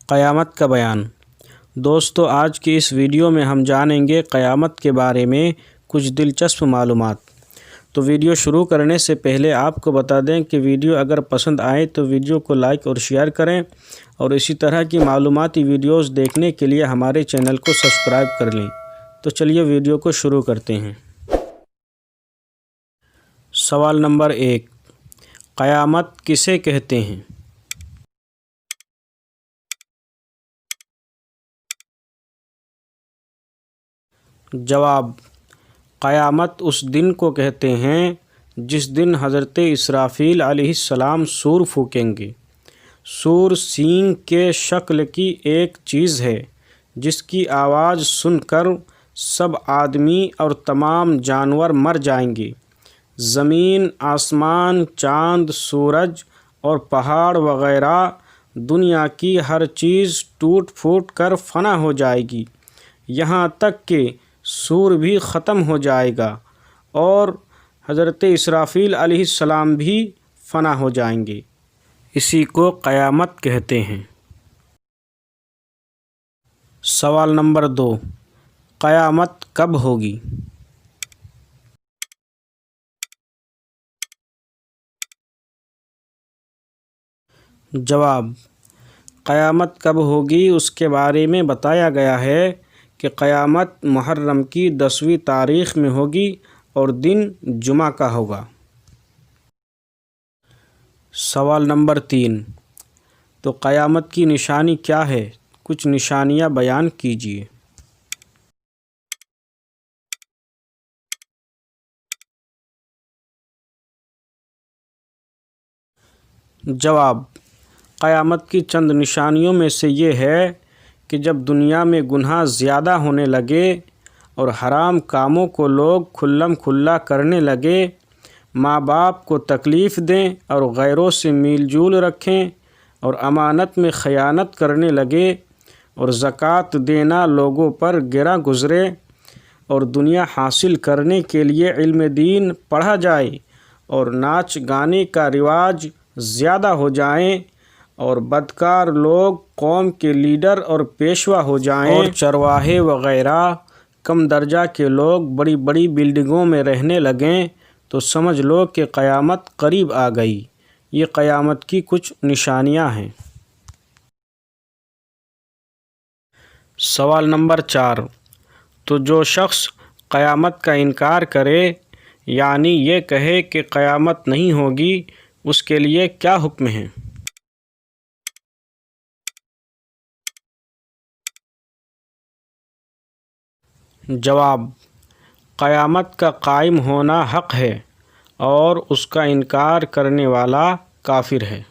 قیامت کا بیان۔ دوستو، آج کی اس ویڈیو میں ہم جانیں گے قیامت کے بارے میں کچھ دلچسپ معلومات۔ تو ویڈیو شروع کرنے سے پہلے آپ کو بتا دیں کہ ویڈیو اگر پسند آئے تو ویڈیو کو لائک اور شیئر کریں، اور اسی طرح کی معلوماتی ویڈیوز دیکھنے کے لیے ہمارے چینل کو سبسکرائب کر لیں۔ تو چلیے ویڈیو کو شروع کرتے ہیں۔ سوال نمبر 1، قیامت کسے کہتے ہیں؟ جواب، قیامت اس دن کو کہتے ہیں جس دن حضرت اسرافیل علیہ السلام سور پھونکیں گے۔ سور سینگ کے شکل کی ایک چیز ہے جس کی آواز سن کر سب آدمی اور تمام جانور مر جائیں گے۔ زمین، آسمان، چاند، سورج اور پہاڑ وغیرہ دنیا کی ہر چیز ٹوٹ پھوٹ کر فنا ہو جائے گی، یہاں تک کہ سور بھی ختم ہو جائے گا اور حضرت اسرافیل علیہ السلام بھی فنا ہو جائیں گے۔ اسی کو قیامت کہتے ہیں۔ سوال نمبر 2، قیامت کب ہوگی؟ جواب، قیامت کب ہوگی اس کے بارے میں بتایا گیا ہے کہ قیامت محرم کی 10ویں تاریخ میں ہوگی اور دن جمعہ کا ہوگا۔ سوال نمبر 3، تو قیامت کی نشانی کیا ہے؟ کچھ نشانیاں بیان کیجیے۔ جواب، قیامت کی چند نشانیوں میں سے یہ ہے کہ جب دنیا میں گناہ زیادہ ہونے لگے اور حرام کاموں کو لوگ کھلم کھلا کرنے لگے، ماں باپ کو تکلیف دیں اور غیروں سے میل جول رکھیں اور امانت میں خیانت کرنے لگے اور زکوٰۃ دینا لوگوں پر گرا گزرے اور دنیا حاصل کرنے کے لیے علم دین پڑھا جائے اور ناچ گانے کا رواج زیادہ ہو جائیں اور بدکار لوگ قوم کے لیڈر اور پیشوا ہو جائیں اور چرواہے وغیرہ کم درجہ کے لوگ بڑی بڑی بلڈنگوں میں رہنے لگیں، تو سمجھ لو کہ قیامت قریب آ گئی۔ یہ قیامت کی کچھ نشانیاں ہیں۔ سوال نمبر 4، تو جو شخص قیامت کا انکار کرے، یعنی یہ کہے کہ قیامت نہیں ہوگی، اس کے لیے کیا حکم ہے؟ جواب، قیامت کا قائم ہونا حق ہے اور اس کا انکار کرنے والا کافر ہے۔